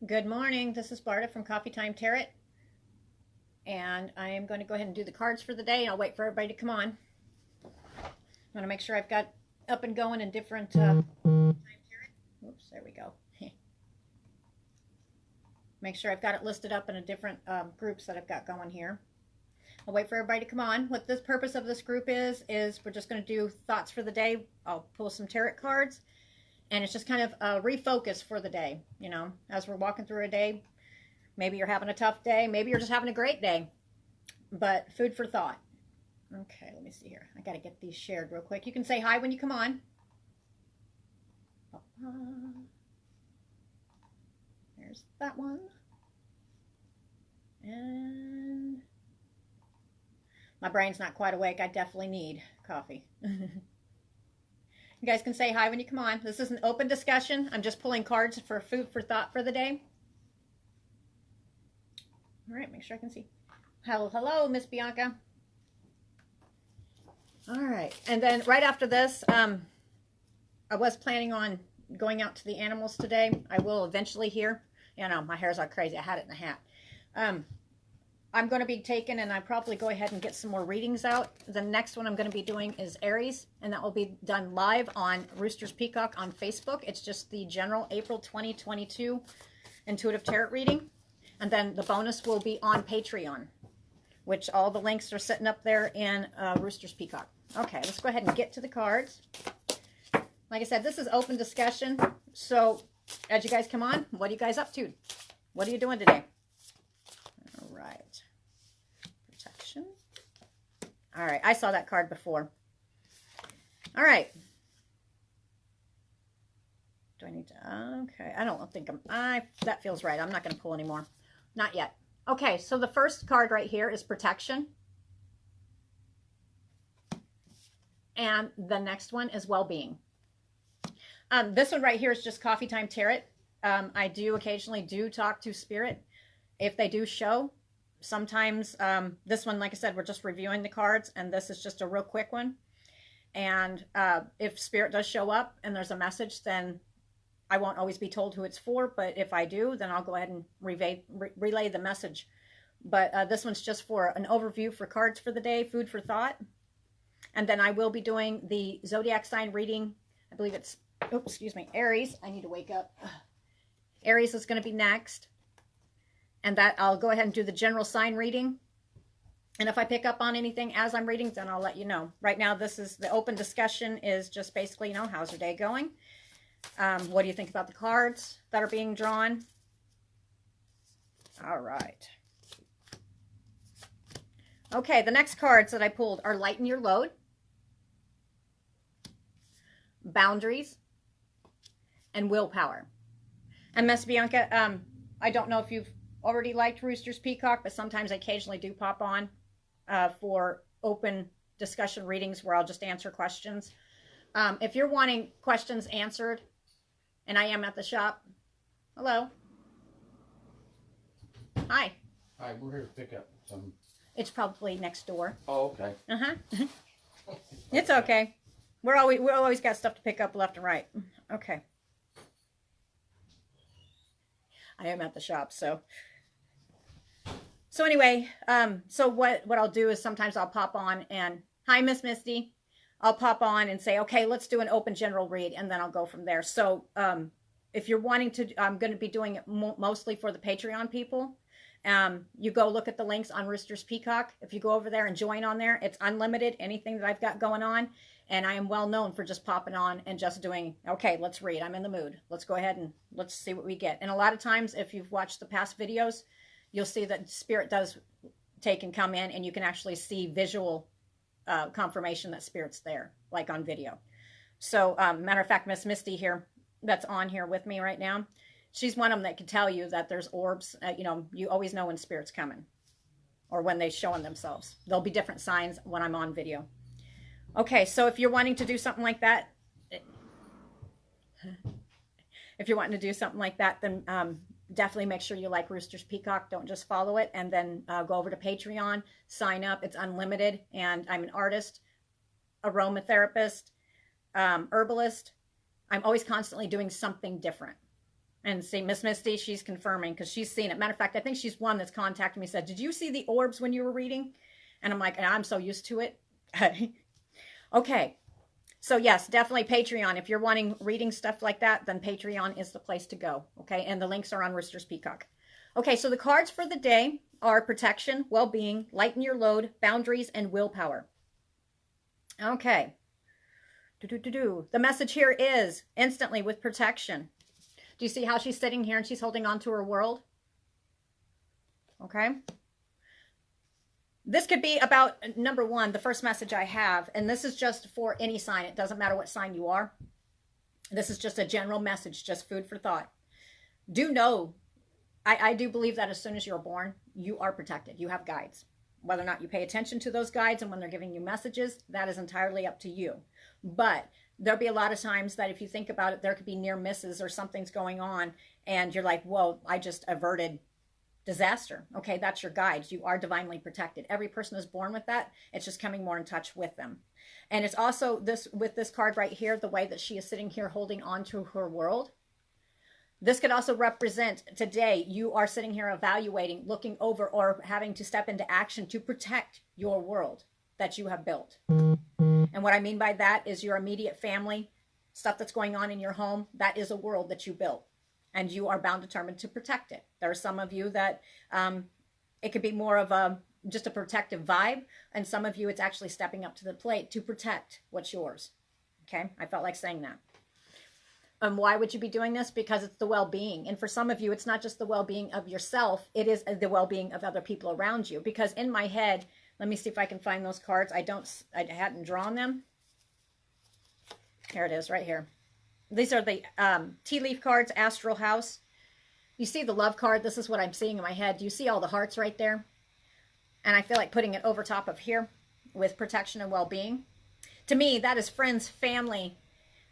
Good morning. This is Barda from Coffee Time Tarot, and I am going to go ahead and do the cards for the day. I'll wait for everybody to come on. I want to make sure I've got up and going in different time tarot. Oops, there we go. Make sure I've got it listed up in a different groups that I've got going here. I'll wait for everybody to come on. What the purpose of this group is we're just going to do thoughts for the day. I'll pull some tarot cards. And it's just kind of a refocus for the day, you know, as we're walking through a day. Maybe you're having a tough day. Maybe you're just having a great day. But food for thought. Okay, let me see here. I got to get these shared real quick. You can say hi when you come on. There's that one. And my brain's not quite awake. I definitely need coffee. You guys can say hi when you come on. This is an open discussion. I'm just pulling cards for food for thought for the day. All right, make sure I can see. Hello, Miss Bianca. All right, and then right after this, I was planning on going out to the animals today. I will eventually here. You know, my hair's all crazy. I had it in a hat. I'm going to be taking, and I probably go ahead and get some more readings out. The next one I'm going to be doing is Aries, and that will be done live on Roosters Peacock on Facebook. It's just the general April 2022 intuitive tarot reading. And then the bonus will be on Patreon, which all the links are sitting up there in Roosters Peacock. Okay, let's go ahead and get to the cards. Like I said, this is open discussion. So as you guys come on, what are you guys up to? What are you doing today? All right. Protection. All right, I saw that card before. All right. Do I need to? Okay, I don't think that feels right. I'm not going to pull anymore. Not yet. Okay, so the first card right here is protection. And the next one is well-being. This one right here is just Coffee Time Tarot. I do occasionally talk to Spirit if they do show. Sometimes this one, like I said, we're just reviewing the cards, and this is just a real quick one. And if Spirit does show up and there's a message, then I won't always be told who it's for, but if I do, then I'll go ahead and relay the message. But this one's just for an overview for cards for the day, food for thought. And then I will be doing the zodiac sign reading. I believe it's, oh, excuse me, Aries. I need to wake up. Aries is going to be next. And that I'll go ahead and do the general sign reading. And if I pick up on anything as I'm reading, then I'll let you know. Right now, this is the open discussion is just basically, you know, how's your day going? What do you think about the cards that are being drawn? All right. Okay, the next cards that I pulled are Lighten Your Load, Boundaries, and Willpower. And Miss Bianca, I don't know if you've already liked Roosters Peacock, but sometimes I occasionally do pop on for open discussion readings where I'll just answer questions. If you're wanting questions answered, and I am at the shop. Hello. Hi. Hi, we're here to pick up some. It's probably next door. Oh, okay. It's okay. We always got stuff to pick up left and right. Okay. I am at the shop, so anyway, so what I'll do is sometimes I'll pop on and hi, Miss Misty. I'll pop on and say, okay, let's do an open general read, and then I'll go from there. So if you're wanting to, I'm going to be doing it mostly for the Patreon people. You go look at the links on Roosters Peacock. If you go over there and join on there, it's unlimited, anything that I've got going on. And I am well known for just popping on and just doing, okay, let's read. I'm in the mood. Let's go ahead and let's see what we get. And a lot of times, if you've watched the past videos, you'll see that Spirit does take and come in, and you can actually see visual confirmation that Spirit's there, like on video. So matter of fact, Miss Misty here, that's on here with me right now, she's one of them that can tell you that there's orbs. You know, you always know when Spirit's coming or when they're showing themselves. There'll be different signs when I'm on video. Okay, so if you're wanting to do something like that, then definitely make sure you like Roosters Peacock. Don't just follow it, and then go over to Patreon, sign up. It's unlimited, and I'm an artist, aromatherapist, herbalist. I'm always constantly doing something different. And see, Miss Misty, she's confirming because she's seen it. Matter of fact, I think she's one that's contacted me, said, did you see the orbs when you were reading? And I'm like, I'm so used to it. Okay. So yes, definitely Patreon. If you're wanting reading stuff like that, then Patreon is the place to go. Okay. And the links are on Roosters Peacock. Okay. So the cards for the day are protection, well-being, lighten your load, boundaries, and willpower. Okay. The message here is instantly with protection. Do you see how she's sitting here and she's holding on to her world? Okay. This could be about, number one, the first message I have, and this is just for any sign. It doesn't matter what sign you are. This is just a general message, just food for thought. Do know, I do believe that as soon as you're born, you are protected. You have guides. Whether or not you pay attention to those guides and when they're giving you messages, that is entirely up to you. But there'll be a lot of times that if you think about it, there could be near misses or something's going on and you're like, whoa, I just averted disaster. Okay, that's your guides. You are divinely protected. Every person is born with that. It's just coming more in touch with them. And it's also this, with this card right here, the way that she is sitting here holding on to her world. This could also represent today you are sitting here evaluating, looking over, or having to step into action to protect your world that you have built. And what I mean by that is your immediate family, stuff that's going on in your home, that is a world that you built. And you are bound, determined to protect it. There are some of you that it could be more of just a protective vibe. And some of you, it's actually stepping up to the plate to protect what's yours. Okay, I felt like saying that. And why would you be doing this? Because it's the well-being. And for some of you, it's not just the well-being of yourself. It is the well-being of other people around you. Because in my head, let me see if I can find those cards. I hadn't drawn them. Here it is, right here. These are the tea leaf cards, Astral House. You see the love card? This is what I'm seeing in my head. Do you see all the hearts right there? And I feel like putting it over top of here with protection and well-being. To me, that is friends, family,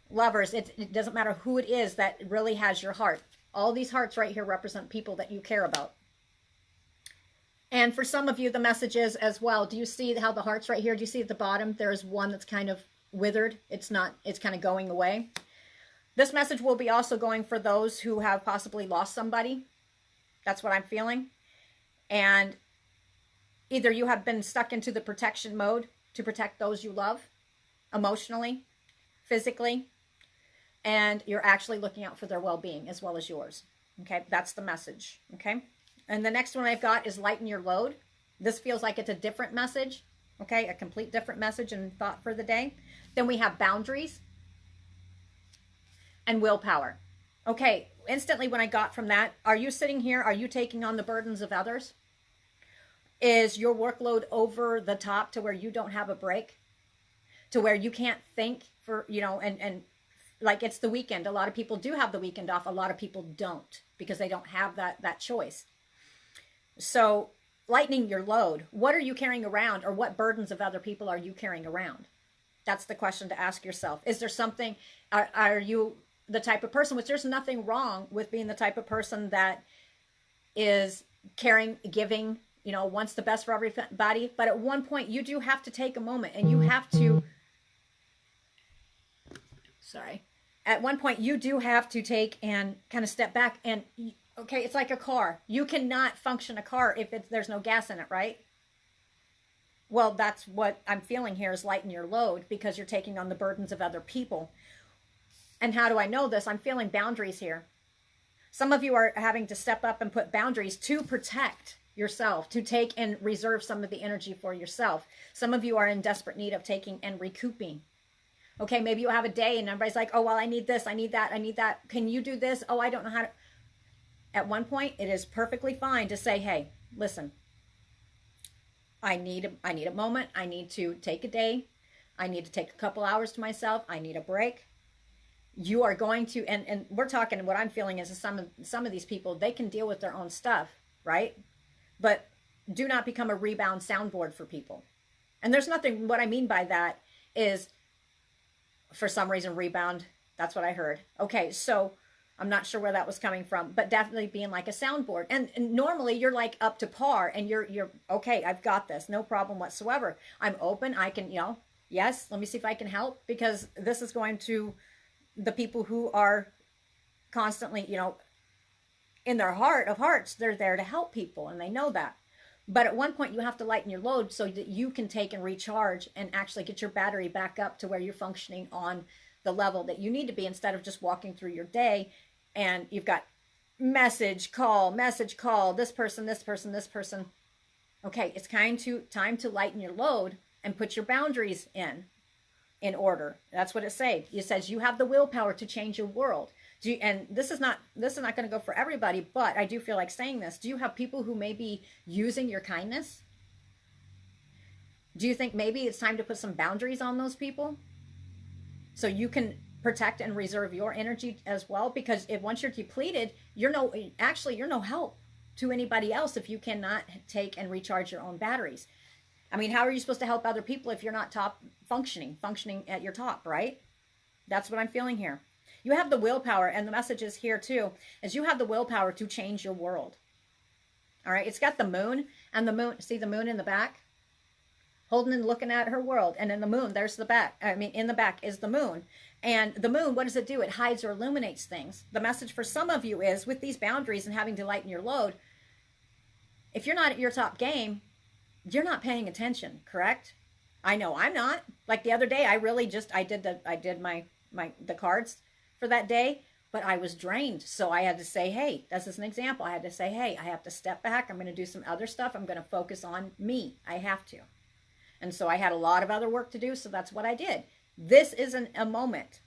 lovers. It doesn't matter who it is that really has your heart. All these hearts right here represent people that you care about. And for some of you, the message is as well. Do you see how the hearts right here, do you see at the bottom, there's one that's kind of withered. It's kind of going away. This message will be also going for those who have possibly lost somebody. That's what I'm feeling. And either you have been stuck into the protection mode to protect those you love, emotionally, physically, and you're actually looking out for their well-being as well as yours. Okay, that's the message. Okay, and the next one I've got is lighten your load. This feels like it's a different message. Okay, a complete different message and thought for the day. Then we have boundaries and willpower. Okay, instantly when I got from that, are you sitting here? Are you taking on the burdens of others? Is your workload over the top to where you don't have a break? To where you can't think for, and like it's the weekend. A lot of people do have the weekend off. A lot of people don't because they don't have that choice. So lightening your load. What are you carrying around, or what burdens of other people are you carrying around? That's the question to ask yourself. Is there something, are you the type of person, which there's nothing wrong with being the type of person that is caring, giving, wants the best for everybody. But at one point you do have to take a moment and you have to, at one point you do have to take and kind of step back and, okay, it's like a car. You cannot function a car if there's no gas in it, right? Well, that's what I'm feeling here is lighten your load because you're taking on the burdens of other people. And how do I know this? I'm feeling boundaries here. Some of you are having to step up and put boundaries to protect yourself, to take and reserve some of the energy for yourself. Some of you are in desperate need of taking and recouping. Okay, maybe you have a day and everybody's like, oh, well, I need this, I need that, I need that. Can you do this? Oh, I don't know how to. At one point, it is perfectly fine to say, hey, listen, I need a moment. I need to take a day. I need to take a couple hours to myself. I need a break. You are going to, and we're talking, what I'm feeling is some of these people, they can deal with their own stuff, right? But do not become a rebound soundboard for people. And there's nothing, what I mean by that is, for some reason, rebound, that's what I heard. Okay, so I'm not sure where that was coming from, but definitely being like a soundboard. And normally you're like up to par and you're okay, I've got this, no problem whatsoever. I'm open, I can, yes, let me see if I can help, because this is going to the people who are constantly, in their heart of hearts, they're there to help people, and they know that. But at one point, you have to lighten your load so that you can take and recharge and actually get your battery back up to where you're functioning on the level that you need to be, instead of just walking through your day and you've got message, call, this person, this person, this person. Okay, it's time to lighten your load and put your boundaries in order. That's what it says. It says you have the willpower to change your world. And this is not going to go for everybody, but I do feel like saying this. Do you have people who may be using your kindness? Do you think maybe it's time to put some boundaries on those people so you can protect and reserve your energy as well? Because if once you're depleted, you're no help to anybody else if you cannot take and recharge your own batteries. I mean, how are you supposed to help other people if you're not top functioning at your top, right? That's what I'm feeling here. You have the willpower, and the message is here too, is you have the willpower to change your world. All right, it's got the moon, and the moon, see the moon in the back? Holding and looking at her world, and in the moon, there's the back. I mean, in the back is the moon. And the moon, what does it do? It hides or illuminates things. The message for some of you is, with these boundaries and having to lighten your load, if you're not at your top game, you're not paying attention, correct? I know I'm not. Like the other day, I did the cards for that day, but I was drained. So I had to say, hey, this is an example. I had to say, hey, I have to step back. I'm going to do some other stuff. I'm going to focus on me. I have to. And so I had a lot of other work to do. So that's what I did. This isn't a moment.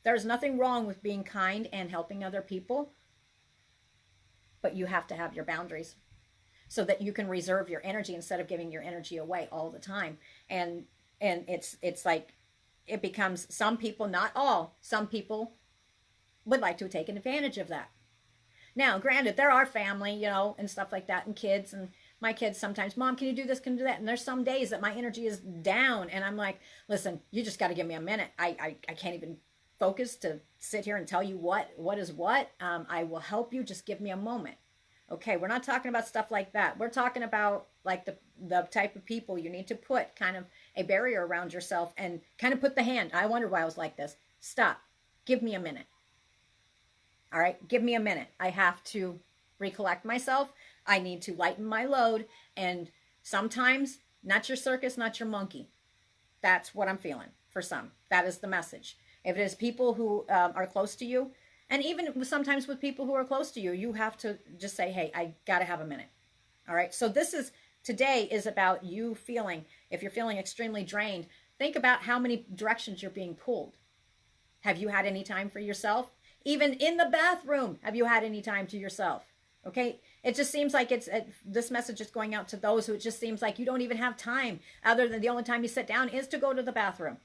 There's nothing wrong with being kind and helping other people, but you have to have your boundaries so that you can reserve your energy instead of giving your energy away all the time. And it's like, it becomes, some people, not all, some people would like to take advantage of that. Now, granted, there are family, and stuff like that, and kids, and my kids sometimes, Mom, can you do this, can you do that? And there's some days that my energy is down, and I'm like, listen, you just got to give me a minute. I can't even focus to sit here and tell you what is what. I will help you. Just give me a moment. Okay, we're not talking about stuff like that. We're talking about like the type of people you need to put kind of a barrier around yourself and kind of put the hand. I wonder why I was like this. Stop. Give me a minute. All right, give me a minute. I have to recollect myself. I need to lighten my load. And sometimes, not your circus, not your monkey. That's what I'm feeling for some. That is the message. If it is people who are close to you, and even sometimes with people who are close to you, you have to just say, hey, I got to have a minute. All right. So today is about you feeling, if you're feeling extremely drained, think about how many directions you're being pulled. Have you had any time for yourself? Even in the bathroom, have you had any time to yourself? Okay. It just seems like this message is going out to those who it just seems like you don't even have time, other than the only time you sit down is to go to the bathroom.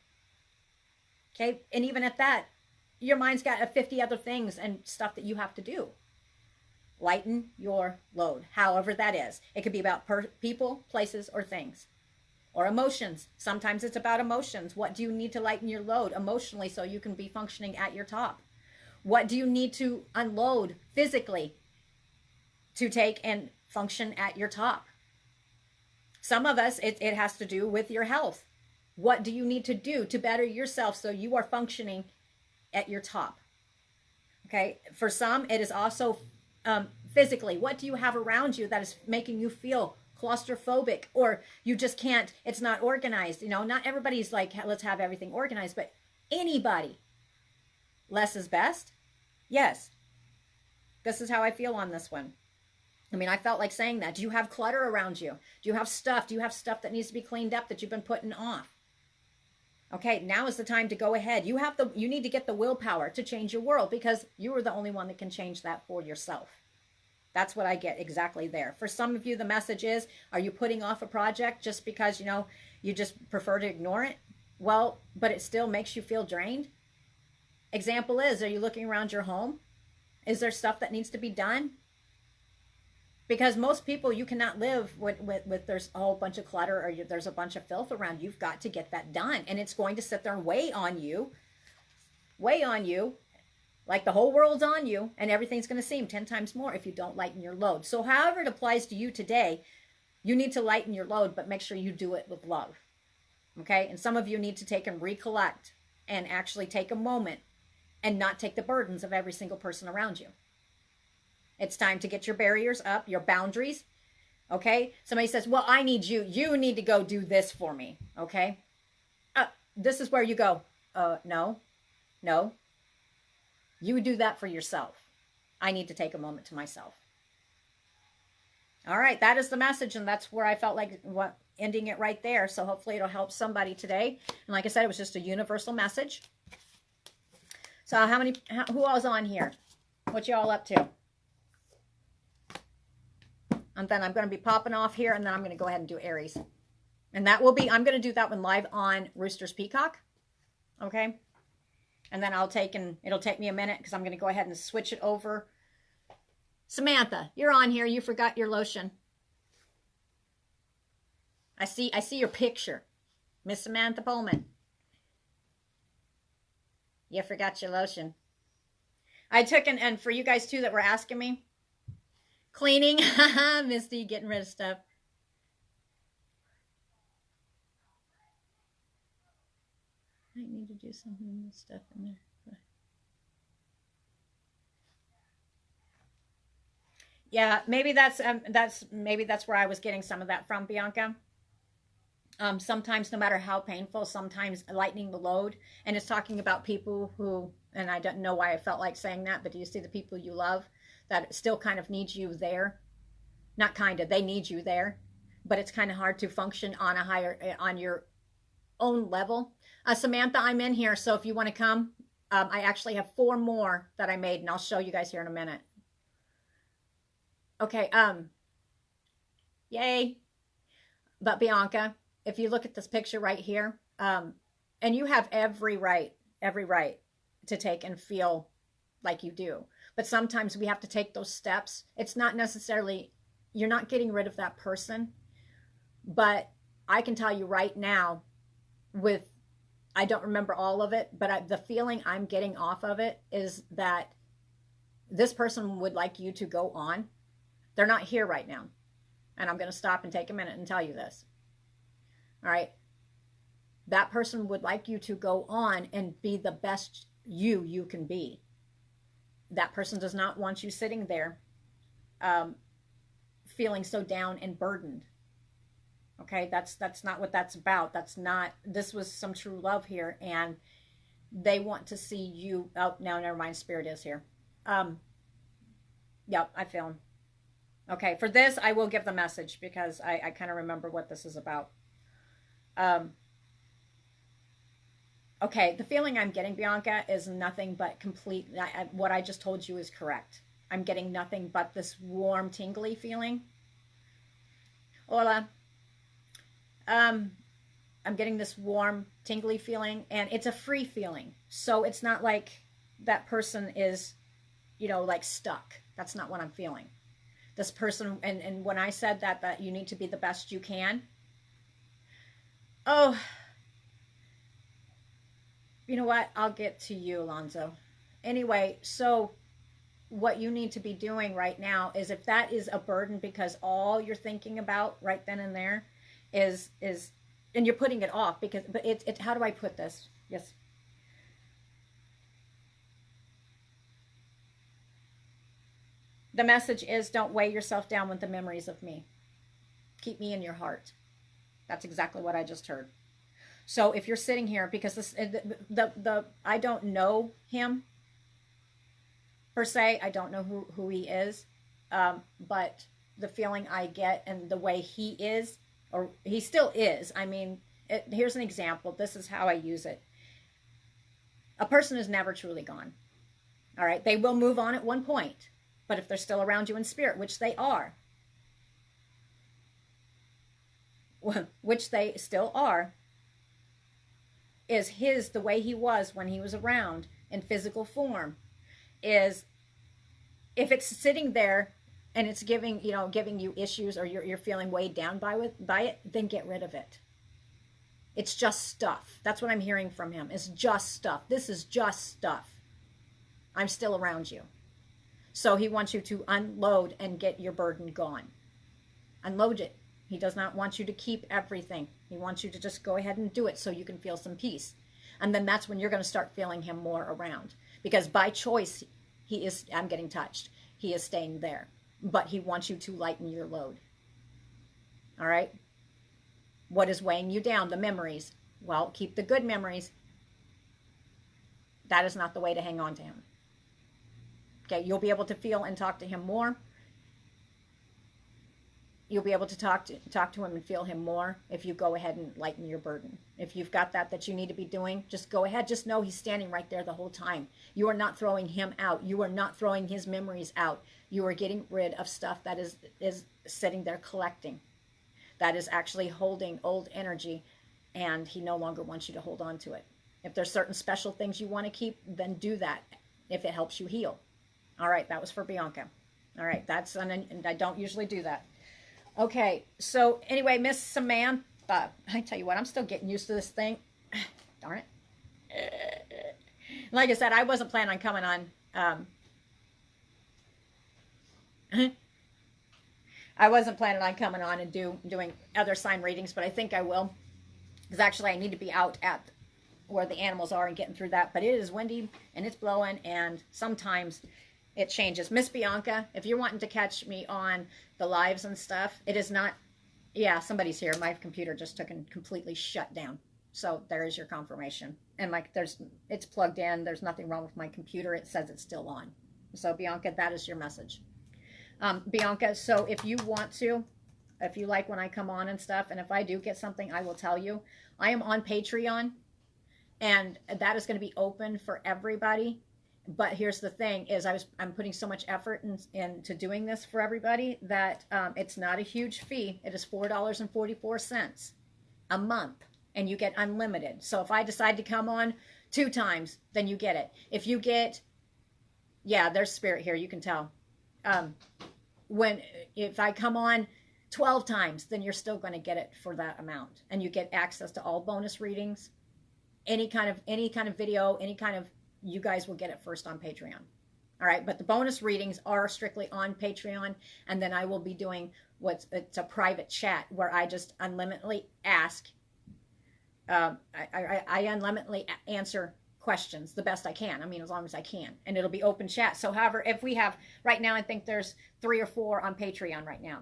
Okay. And even at that, your mind's got 50 other things and stuff that you have to do. Lighten your load, however that is. It could be about people, places, or things. Or emotions. Sometimes it's about emotions. What do you need to lighten your load emotionally so you can be functioning at your top? What do you need to unload physically to take and function at your top? Some of us, it has to do with your health. What do you need to do to better yourself so you are functioning at your top? Okay. For some, it is also physically. What do you have around you that is making you feel claustrophobic, or you just can't, it's not organized? Not everybody's like, let's have everything organized, but anybody. Less is best. Yes. This is how I feel on this one. I mean, I felt like saying that. Do you have clutter around you? Do you have stuff? Do you have stuff that needs to be cleaned up that you've been putting off? Okay, now is the time to go ahead. You need to get the willpower to change your world, because you are the only one that can change that for yourself. That's what I get exactly there. For some of you, the message is, are you putting off a project just because, you just prefer to ignore it? Well, but it still makes you feel drained. Example is, are you looking around your home? Is there stuff that needs to be done? Because most people, you cannot live with there's a whole bunch of clutter, or there's a bunch of filth around. You've got to get that done. And it's going to sit there and weigh on you, like the whole world's on you, and everything's going to seem 10 times more if you don't lighten your load. So however it applies to you today, you need to lighten your load, but make sure you do it with love. Okay? And some of you need to take and recollect and actually take a moment and not take the burdens of every single person around you. It's time to get your barriers up, your boundaries. Okay? Somebody says, well, I need you. You need to go do this for me. Okay? This is where you go, no. You would do that for yourself. I need to take a moment to myself. All right, that is the message, and that's where I felt like ending it right there. So hopefully it'll help somebody today. And like I said, it was just a universal message. So who all's on here? What you all up to? And then I'm going to be popping off here, and then I'm going to go ahead and do Aries. And that will be, I'm going to do that one live on Roosters Peacock. Okay? And then it'll take me a minute because I'm going to go ahead and switch it over. Samantha, you're on here. You forgot your lotion. I see your picture. Miss Samantha Pullman. You forgot your lotion. I took and for you guys too that were asking me. Cleaning. Misty, getting rid of stuff. I need to do something with stuff in there. Yeah, maybe that's where I was getting some of that from, Bianca. Sometimes, no matter how painful, sometimes lightening the load, and it's talking about people who, and I don't know why I felt like saying that, but do you see the people you love that still kind of need you there? Not kind of, they need you there, but it's kind of hard to function on on your own level. Samantha, I'm in here, so if you want to come, I actually have 4 more that I made, and I'll show you guys here in a minute. Okay, yay. But Bianca, if you look at this picture right here, and you have every right to take and feel like you do. But sometimes we have to take those steps. It's not necessarily, you're not getting rid of that person. But I can tell you right now, I don't remember all of it, but the feeling I'm getting off of it is that this person would like you to go on. They're not here right now. And I'm going to stop and take a minute and tell you this. All right. That person would like you to go on and be the best you can be. That person does not want you sitting there feeling so down and burdened. Okay, that's not what that's about. This was some true love here, and they want to see you. Oh, no, never mind. Spirit is here. Yep, I feel him. Okay, for this, I will give the message because I kind of remember what this is about. Okay, the feeling I'm getting, Bianca, is nothing but complete. What I just told you is correct. I'm getting nothing but this warm, tingly feeling. Hola. I'm getting this warm, tingly feeling, and it's a free feeling. So it's not like that person is, like stuck. That's not what I'm feeling. This person, and when I said that you need to be the best you can, oh, you know what? I'll get to you, Alonzo. Anyway, so what you need to be doing right now is, if that is a burden because all you're thinking about right then and there is and you're putting it off but it how do I put this? Yes. The message is, don't weigh yourself down with the memories of me. Keep me in your heart. That's exactly what I just heard. So if you're sitting here, because I don't know him per se, I don't know who he is, but the feeling I get and the way he is, or he still is. I mean, here's an example. This is how I use it. A person is never truly gone. All right, they will move on at one point. But if they're still around you in spirit, which they are, is the way he was when he was around in physical form, is if it's sitting there and it's giving you issues, or you're feeling weighed down by it, then get rid of it. It's just stuff. That's what I'm hearing from him. It's just stuff. This is just stuff. I'm still around you. So he wants you to unload and get your burden gone. Unload it. He does not want you to keep everything. He wants you to just go ahead and do it so you can feel some peace. And then that's when you're going to start feeling him more around. Because by choice, I'm getting touched. he is staying there. But he wants you to lighten your load. All right? What is weighing you down? The memories. Well, keep the good memories. That is not the way to hang on to him. Okay, you'll be able to feel and talk to him more. You'll be able to talk to him and feel him more if you go ahead and lighten your burden. If you've got that you need to be doing, just go ahead. Just know he's standing right there the whole time. You are not throwing him out. You are not throwing his memories out. You are getting rid of stuff that is sitting there collecting. That is actually holding old energy, and he no longer wants you to hold on to it. If there's certain special things you want to keep, then do that if it helps you heal. All right, that was for Bianca. All right, and I don't usually do that. Okay, so anyway, Miss Samantha, I tell you what, I'm still getting used to this thing. Darn it. Like I said, I wasn't planning on coming on. I wasn't planning on coming on and doing other sign readings, but I think I will. Because actually I need to be out at where the animals are and getting through that. But it is windy and it's blowing, and sometimes it changes. Miss Bianca, if you're wanting to catch me on the lives and stuff, it is not, yeah, somebody's here. My computer just took and completely shut down. So there is your confirmation. And like it's plugged in. There's nothing wrong with my computer. It says it's still on. So Bianca, that is your message. Bianca, so if you want to, if you like when I come on and stuff, and if I do get something, I will tell you. I am on Patreon, and that is going to be open for everybody. But here's the thing is I'm putting so much effort into doing this for everybody that it's not a huge fee. It is $4.44 a month, and you get unlimited. So if I decide to come on 2 times, then you get it. If you get, yeah, there's spirit here, you can tell. If I come on 12 times, then you're still going to get it for that amount, and you get access to all bonus readings, any kind of video, you guys will get it first on Patreon. All right, but the bonus readings are strictly on Patreon, and then I will be doing it's a private chat where I just unlimitedly ask. I unlimitedly answer questions the best I can. I mean, as long as I can, and it'll be open chat. So, however, if we have right now, I think there's 3 or 4 on Patreon right now.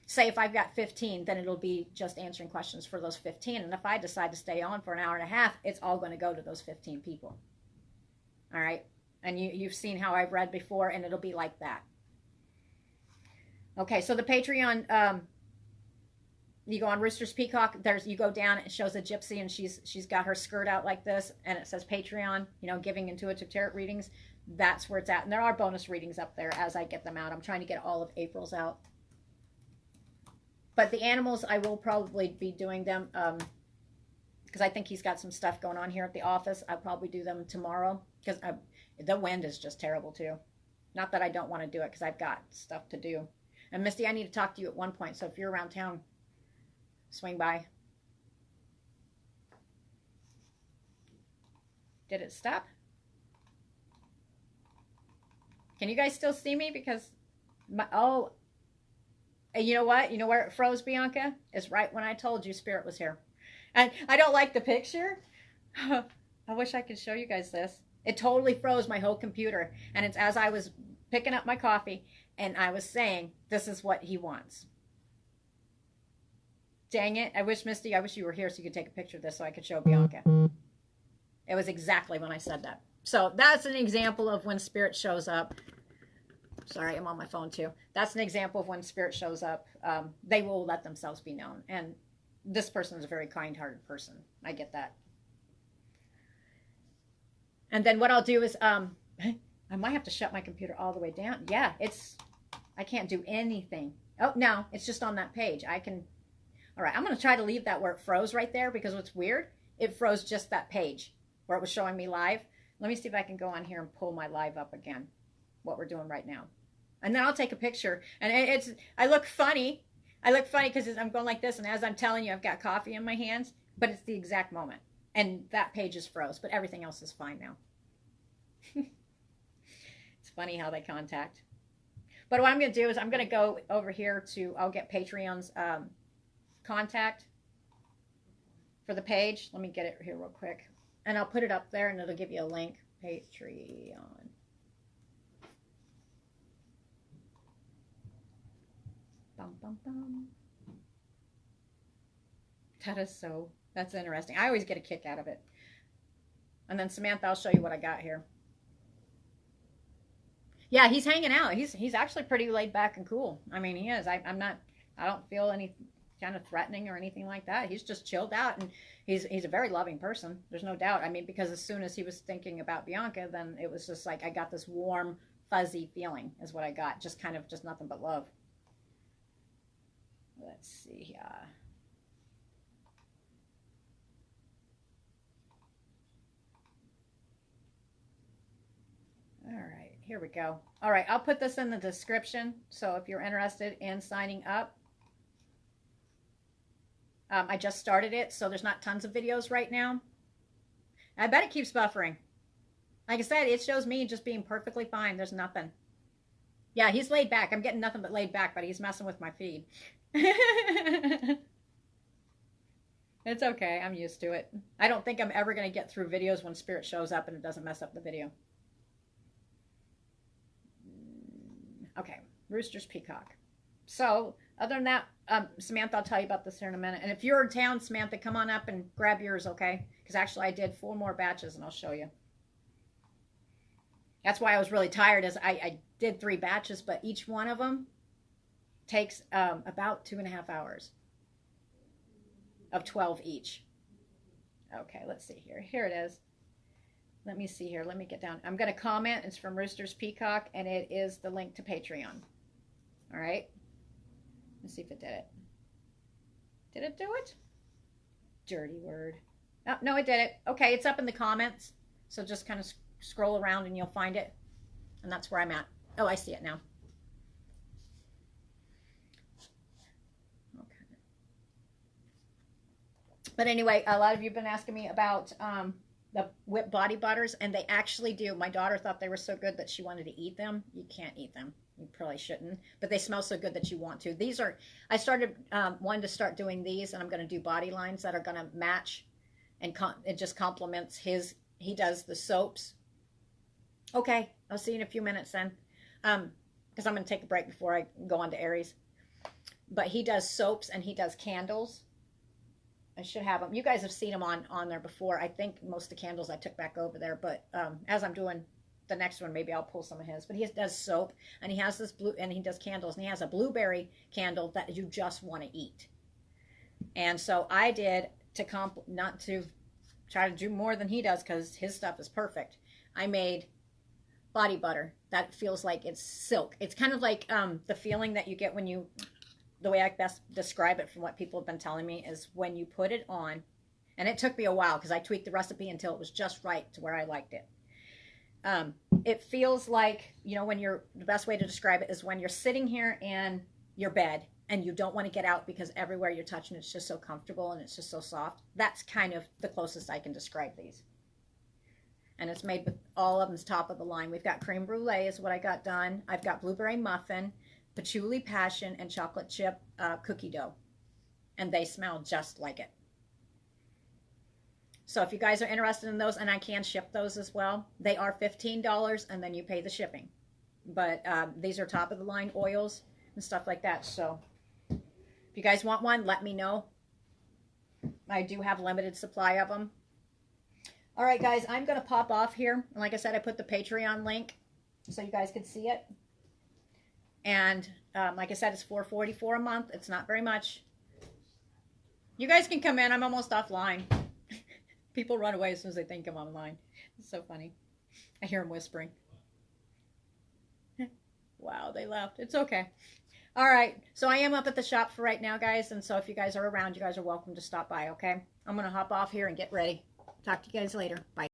Say if I've got 15, then it'll be just answering questions for those 15. And if I decide to stay on for an hour and a half, it's all going to go to those 15 people. All right. And you've seen how I've read before, and it'll be like that. Okay. So the Patreon, you go on Roosters Peacock, you go down, it shows a gypsy, and she's got her skirt out like this, and it says Patreon, giving intuitive tarot readings. That's where it's at. And there are bonus readings up there as I get them out. I'm trying to get all of April's out. But the animals, I will probably be doing them because I think he's got some stuff going on here at the office. I'll probably do them tomorrow because the wind is just terrible too. Not that I don't want to do it because I've got stuff to do. And Misty, I need to talk to you at one point. So if you're around town, swing by. Did it stop? Can you guys still see me? Because and you know what? You know where it froze, Bianca? Is right when I told you Spirit was here. And I don't like the picture. I wish I could show you guys this. It totally froze my whole computer. And it's as I was picking up my coffee and I was saying, this is what he wants. Dang it. I wish you were here so you could take a picture of this so I could show Bianca. It was exactly when I said that. So that's an example of when Spirit shows up. Sorry, I'm on my phone too. That's an example of when Spirit shows up. They will let themselves be known. And this person is a very kind-hearted person. I get that. And then what I'll do is, I might have to shut my computer all the way down. Yeah, I can't do anything. Oh, no, it's just on that page. All right, I'm going to try to leave that where it froze right there because what's weird, it froze just that page where it was showing me live. Let me see if I can go on here and pull my live up again, what we're doing right now. And then I'll take a picture. And I look funny. I look funny because I'm going like this, and as I'm telling you, I've got coffee in my hands, but it's the exact moment. And that page is froze, but everything else is fine now. It's funny how they contact. But what I'm going to do is I'm going to go over here I'll get Patreon's contact for the page. Let me get it here real quick. And I'll put it up there, and it'll give you a link. Patreon. Bum, bum, bum. That's interesting. I always get a kick out of it. And then Samantha, I'll show you what I got here. Yeah, he's hanging out. He's actually pretty laid back and cool. I mean, he is. I don't feel any kind of threatening or anything like that. He's just chilled out, and he's a very loving person. There's no doubt. I mean, because as soon as he was thinking about Bianca, then it was just like I got this warm, fuzzy feeling is what I got. Just nothing but love. Let's see here. All right, here we go. All right, I'll put this in the description. So if you're interested in signing up, I just started it, so there's not tons of videos right now. I bet it keeps buffering. Like I said, it shows me just being perfectly fine. There's nothing. Yeah, he's laid back. I'm getting nothing but laid back, but he's messing with my feed. It's okay. I'm used to it. I don't think I'm ever going to get through videos when Spirit shows up and it doesn't mess up the video. Okay, Roosters Peacock. So, other than that, Samantha, I'll tell you about this here in a minute. And if you're in town, Samantha, come on up and grab yours, okay? Because actually I did 4 more batches, and I'll show you. That's why I was really tired, is I did 3 batches, but each one of them takes about 2.5 hours of 12 each. Okay, let's see here. Here it is. Let me see here. Let me get down. I'm going to comment. It's from Roosters Peacock, and it is the link to Patreon. All right. Let's see if it did it. Did it do it? Dirty word. Oh, no, it did it. Okay, it's up in the comments. So just kind of scroll around and you'll find it. And that's where I'm at. Oh, I see it now. Okay. But anyway, a lot of you have been asking me about the whipped body butters, and they actually do. My daughter thought they were so good that she wanted to eat them. You can't eat them. You probably shouldn't, but they smell so good that you want to. These are, I started wanting to start doing these, and I'm going to do body lines that are going to match, and it just complements his. He does the soaps. Okay, I'll see you in a few minutes then, because I'm going to take a break before I go on to Aries. But he does soaps and he does candles. I should have them. You guys have seen them on there before. I think most of the candles I took back over there, but as I'm doing the next one, maybe I'll pull some of his. But he does soap, and he has this blue, and he does candles, and he has a blueberry candle that you just want to eat. And so I did not to try to do more than he does, because his stuff is perfect. I made body butter that feels like it's silk. It's kind of like the feeling that you get when you, the way I best describe it from what people have been telling me, is when you put it on, and it took me a while because I tweaked the recipe until it was just right to where I liked it. It feels like, the best way to describe it is when you're sitting here in your bed and you don't want to get out because everywhere you're touching it's just so comfortable and it's just so soft. That's kind of the closest I can describe these. And it's made with all of them's top of the line. We've got creme brulee is what I got done. I've got blueberry muffin, patchouli passion, and chocolate chip cookie dough. And they smell just like it. So if you guys are interested in those, and I can ship those as well, they are $15 and then you pay the shipping. But these are top of the line oils and stuff like that. So if you guys want one, let me know. I do have limited supply of them. All right, guys, I'm going to pop off here. And like I said, I put the Patreon link so you guys can see it. And like I said, it's $4.44 a month. It's not very much. You guys can come in. I'm almost offline. People run away as soon as they think I'm online. It's so funny. I hear them whispering. Wow, they left. It's okay. All right. So I am up at the shop for right now, guys. And so if you guys are around, you guys are welcome to stop by, okay? I'm going to hop off here and get ready. Talk to you guys later. Bye.